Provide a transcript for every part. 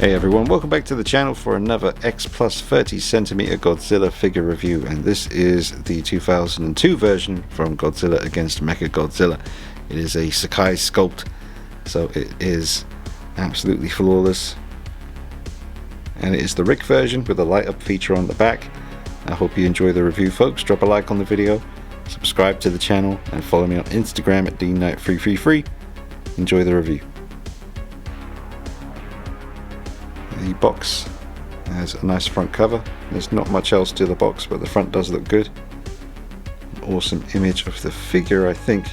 Hey everyone, welcome back to the channel for another X plus 30cm Godzilla figure review, and this is the 2002 version from Godzilla against Mechagodzilla. It is a Sakai sculpt, so it is absolutely flawless, and it is the Rick version with a light up feature on the back. I hope you enjoy the review, folks. Drop a like on the video, subscribe to the channel, and follow me on Instagram at DKnight333. Enjoy the review. The box has a nice front cover. There's not much else to the box, but the front does look good. An awesome image of the figure, I think,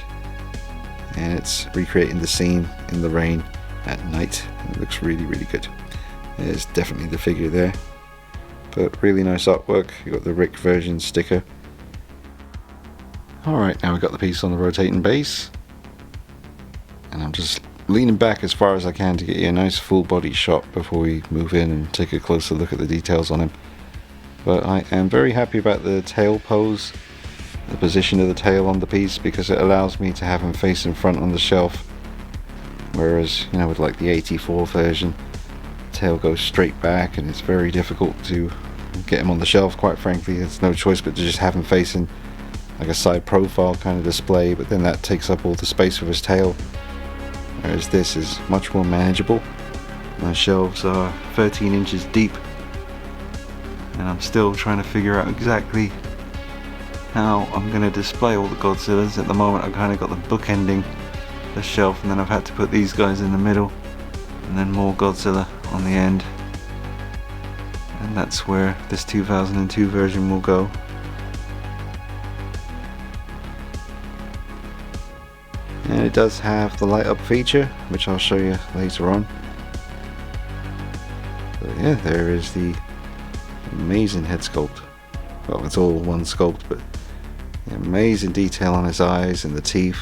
and it's recreating the scene in the rain at night. It looks really good. There's definitely the figure there, but really nice artwork. You got the Rick version sticker. Alright, now we've got the piece on the rotating base, and I'm just leaning back as far as I can to get you a nice full body shot before we move in and take a closer look at the details on him. But I am very happy about the tail pose, the position of the tail on the piece, because it allows me to have him face in front on the shelf, whereas, you know, with like the 84 version, the tail goes straight back and it's very difficult to get him on the shelf. Quite frankly, there's no choice but to just have him facing like a side profile kind of display, but then that takes up all the space of his tail. Whereas this is much more manageable. My shelves are 13 inches deep, and I'm still trying to figure out exactly how I'm going to display all the Godzillas. At the moment I've kind of got them bookending the shelf, and then I've had to put these guys in the middle, and then more Godzilla on the end. And that's where this 2002 version will go. And it does have the light up feature, which I'll show you later on. But yeah, there is the amazing head sculpt. Well, it's all one sculpt, but the amazing detail on his eyes and the teeth.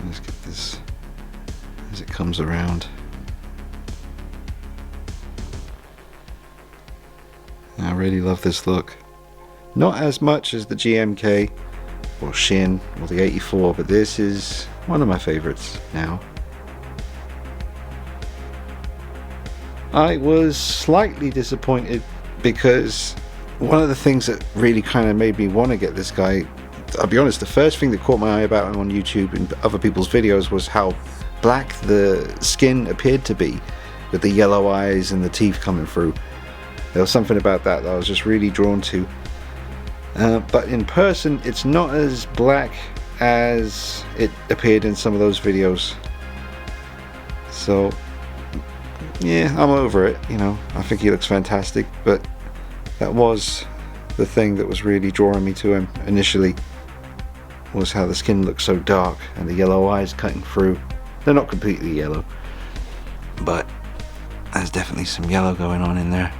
Let's get this as it comes around. I really love this look. Not as much as the GMK or Shin or the 84, but this is one of my favorites now. I was slightly disappointed because one of the things that really kind of made me want to get this guy, I'll be honest, the first thing that caught my eye about him on YouTube and other people's videos was how black the skin appeared to be, with the yellow eyes and the teeth coming through. There was something about that I was just really drawn to. But in person, it's not as black as it appeared in some of those videos. So, yeah, I'm over it. You know, I think he looks fantastic, but that was the thing that was really drawing me to him initially, was how the skin looks so dark and the yellow eyes cutting through. They're not completely yellow, but there's definitely some yellow going on in there.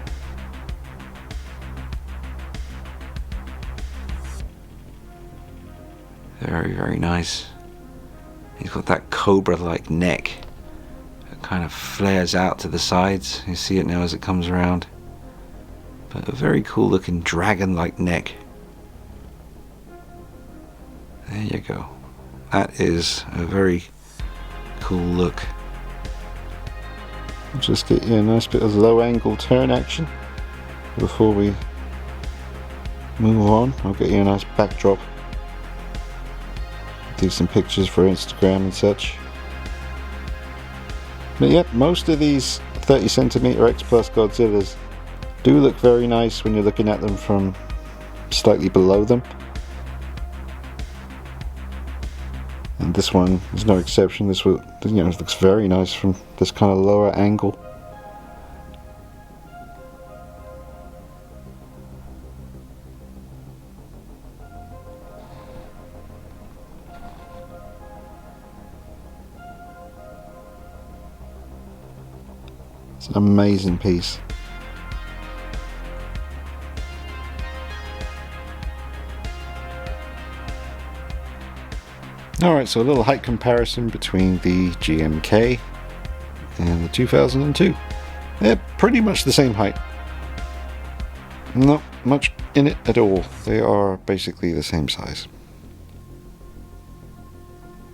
Very nice. He's got that cobra-like neck that kind of flares out to the sides. You see it now as it comes around. But a very cool looking dragon-like neck. There you go. That is a very cool look. Just get you a nice bit of low angle turn action before we move on. I'll get you a nice backdrop. Do some pictures for Instagram and such. But yep, most of these 30cm X Plus Godzillas do look very nice when you're looking at them from slightly below them. And this one is no exception. This will, you know, looks very nice from this kind of lower angle. It's an amazing piece. Alright, so a little height comparison between the GMK and the 2002. They're pretty much the same height. Not much in it at all. They are basically the same size.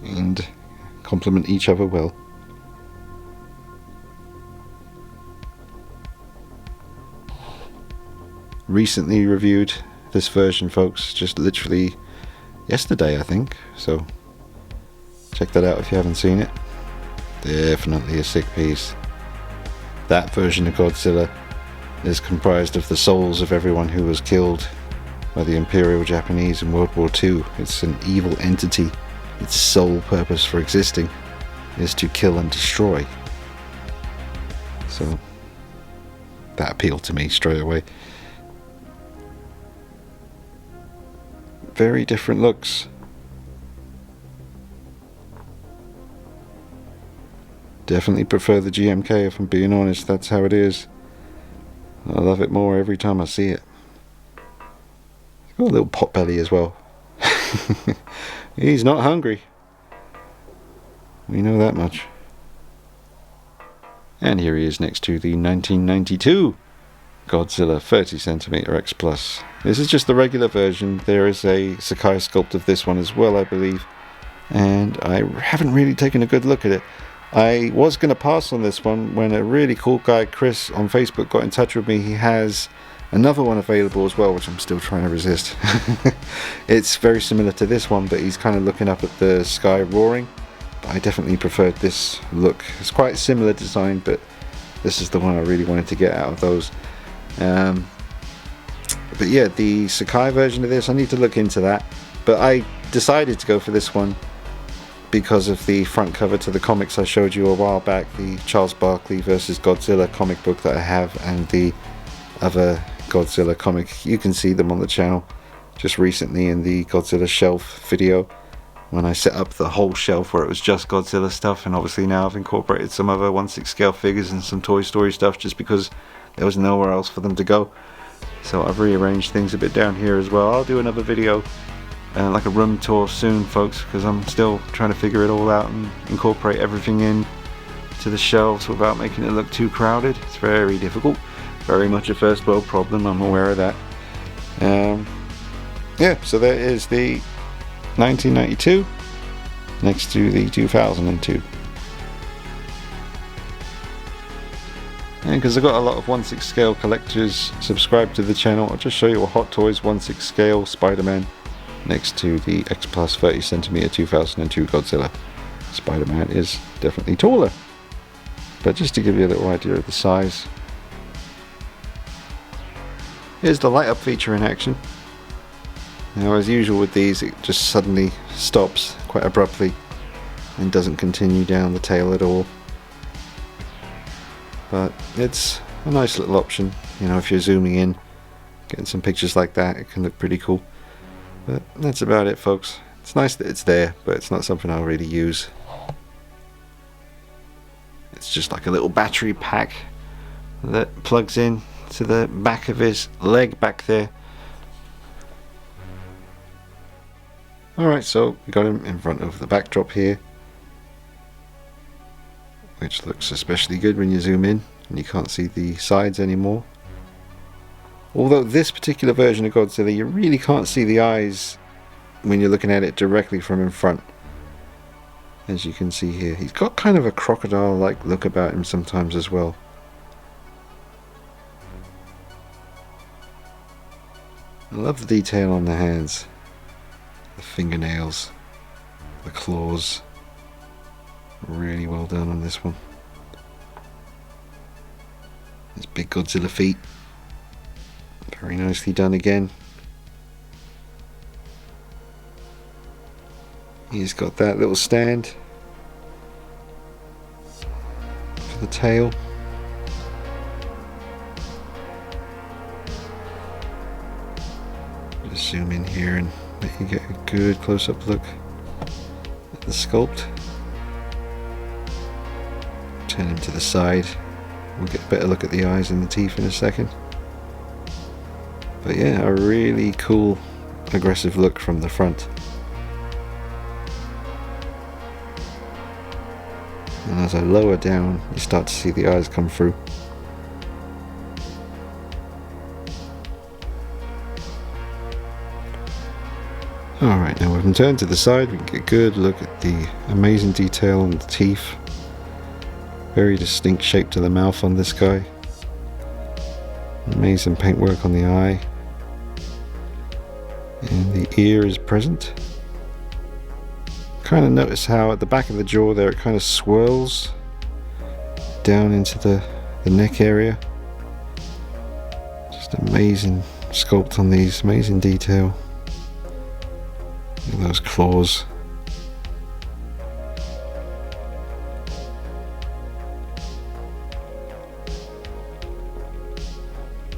and complement each other well. Recently reviewed this version, folks, just literally yesterday, I think, so check that out if you haven't seen it. Definitely a sick piece. That version of Godzilla is comprised of the souls of everyone who was killed by the Imperial Japanese in World War II. It's an evil entity. Its sole purpose for existing is to kill and destroy. So that appealed to me straight away. Very different looks. Definitely prefer the GMK, if I'm being honest. That's how it is. I love it more every time I see it. It's got a little pot belly as well. He's not hungry. We know that much. And here he is next to the 1992 Godzilla 30cm X Plus. This is just the regular version. There is a Sakai sculpt of this one as well, I believe. And I haven't really taken a good look at it. I was going to pass on this one when a really cool guy, Chris, on Facebook got in touch with me. He has another one available as well, which I'm still trying to resist. It's very similar to this one, but he's kind of looking up at the sky roaring. But I definitely preferred this look. It's quite similar design, but this is the one I really wanted to get out of those. But yeah, the Sakai version of this, I need to look into that. But I decided to go for this one because of the front cover to the comics I showed you a while back, the Charles Barkley vs. Godzilla comic book that I have, and the other Godzilla comic. You can see them on the channel just recently in the Godzilla shelf video when I set up the whole shelf where it was just Godzilla stuff, and obviously now I've incorporated some other 1/6 scale figures and some Toy Story stuff just because there was nowhere else for them to go. So I've rearranged things a bit down here as well. I'll do another video like a room tour soon, folks, because I'm still trying to figure it all out and incorporate everything in to the shelves without making it look too crowded. It's very difficult, very much a first world problem, I'm aware of that. Yeah, so there is the 1992 next to the 2002. And because I've got a lot of 1/6 scale collectors subscribed to the channel, I'll just show you a Hot Toys 1/6 scale Spider-Man next to the X Plus 30cm 2002 Godzilla. Spider-Man is definitely taller, but just to give you a little idea of the size, here's the light up feature in action. Now, as usual with these, it just suddenly stops quite abruptly and doesn't continue down the tail at all. But it's a nice little option, you know, if you're zooming in, getting some pictures like that, it can look pretty cool. But that's about it, folks. It's nice that it's there, but it's not something I'll really use. It's just like a little battery pack that plugs in to the back of his leg back there. Alright, so we got him in front of the backdrop here, which looks especially good when you zoom in and you can't see the sides anymore. Although this particular version of Godzilla, you really can't see the eyes when you're looking at it directly from in front. As you can see here, he's got kind of a crocodile-like look about him sometimes as well. I love the detail on the hands, the fingernails, the claws. Really well done on this one. His big Godzilla feet. Very nicely done again. He's got that little stand for the tail. Just zoom in here and let you get a good close-up look at the sculpt. Turn him to the side. We'll get a better look at the eyes and the teeth in a second. But yeah, a really cool, aggressive look from the front. And as I lower down, you start to see the eyes come through. Alright, now we can turn to the side, we can get a good look at the amazing detail on the teeth. Very distinct shape to the mouth on this guy. Amazing paintwork on the eye. And the ear is present. Kind of notice how at the back of the jaw there it kind of swirls down into the neck area. Just amazing sculpt on these, amazing detail. Look at those claws.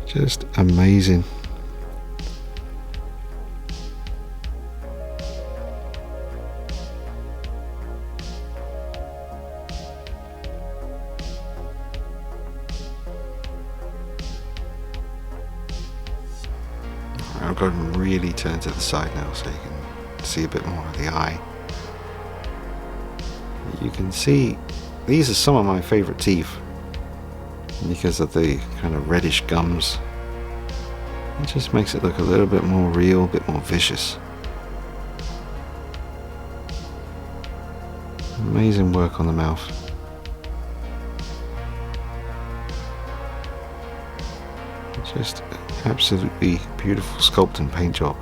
Just amazing. I'll go and really turn to the side now so you can see a bit more of the eye. You can see these are some of my favorite teeth because of the kind of reddish gums. It just makes it look a little bit more real, a bit more vicious. Amazing work on the mouth. Just absolutely beautiful sculpt and paint job.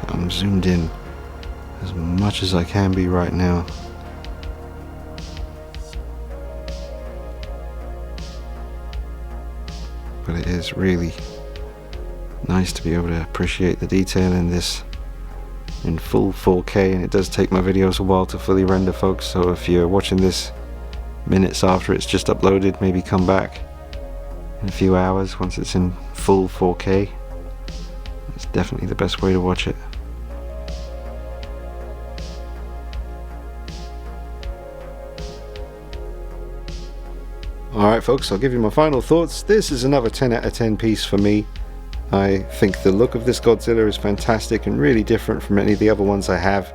I'm zoomed in as much as I can be right now. But it is really nice to be able to appreciate the detail in this in full 4K, and it does take my videos a while to fully render, folks, so if you're watching this minutes after it's just uploaded, maybe come back in a few hours once it's in full 4K. That's definitely the best way to watch it. Alright folks, I'll give you my final thoughts. This is another 10 out of 10 piece for me. I think the look of this Godzilla is fantastic and really different from any of the other ones I have.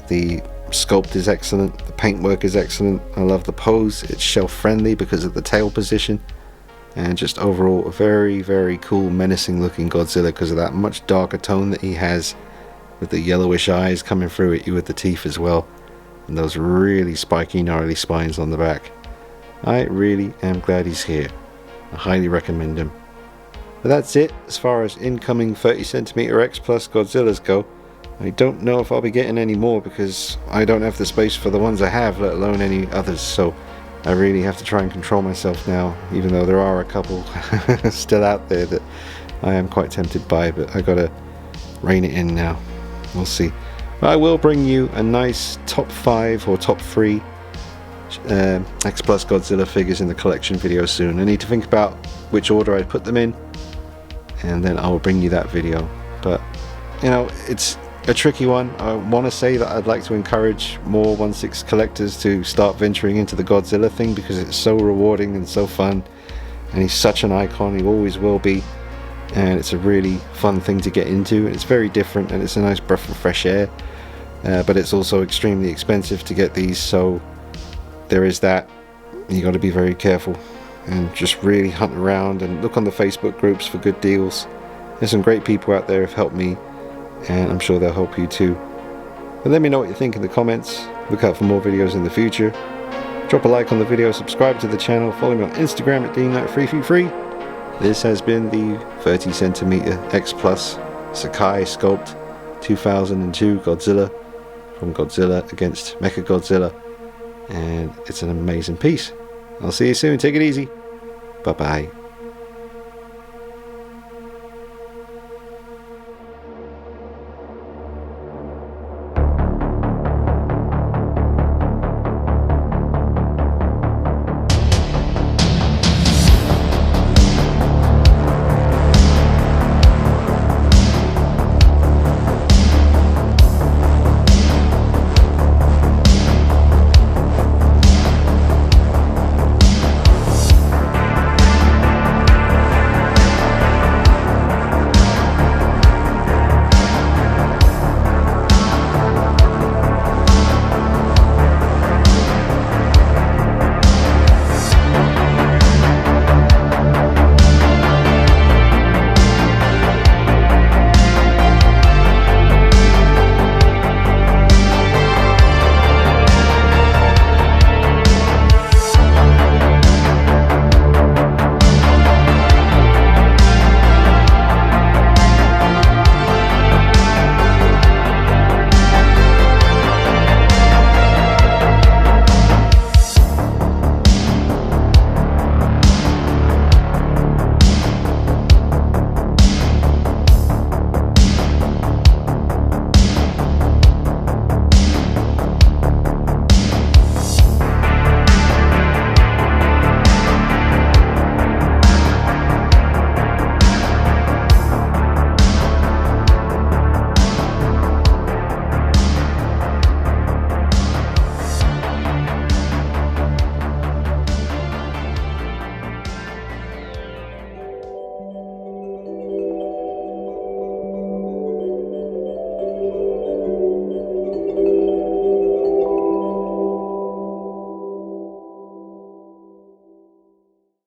The sculpt is excellent, the paintwork is excellent, I love the pose, it's shelf friendly because of the tail position, and just overall a very, very cool, menacing looking Godzilla because of that much darker tone that he has, with the yellowish eyes coming through at you with the teeth as well, and those really spiky, gnarly spines on the back. I really am glad he's here. I highly recommend him. But that's it as far as incoming 30cm X Plus Godzillas go. I don't know if I'll be getting any more because I don't have the space for the ones I have, let alone any others, so I really have to try and control myself now, even though there are a couple still out there that I am quite tempted by, but I gotta rein it in now. We'll see. But I will bring you a nice top 5 or top 3 X Plus Godzilla figures in the collection video soon. I need to think about which order I'd put them in, and then I will bring you that video. But you know, it's a tricky one. I want to say that I'd like to encourage more 1/6 collectors to start venturing into the Godzilla thing because it's so rewarding and so fun, and he's such an icon, he always will be, and it's a really fun thing to get into. It's very different and it's a nice breath of fresh air, but it's also extremely expensive to get these, so there is that. You got to be very careful and just really hunt around and look on the Facebook groups for good deals. There's some great people out there who've helped me, and I'm sure they'll help you too. But let me know what you think in the comments. Look out for more videos in the future. Drop a like on the video, subscribe to the channel, follow me on Instagram at DKnight333. This has been the 30cm X Plus Sakai Sculpt 2002 Godzilla from Godzilla against Mechagodzilla, and it's an amazing piece. I'll see you soon. Take it easy. Bye bye.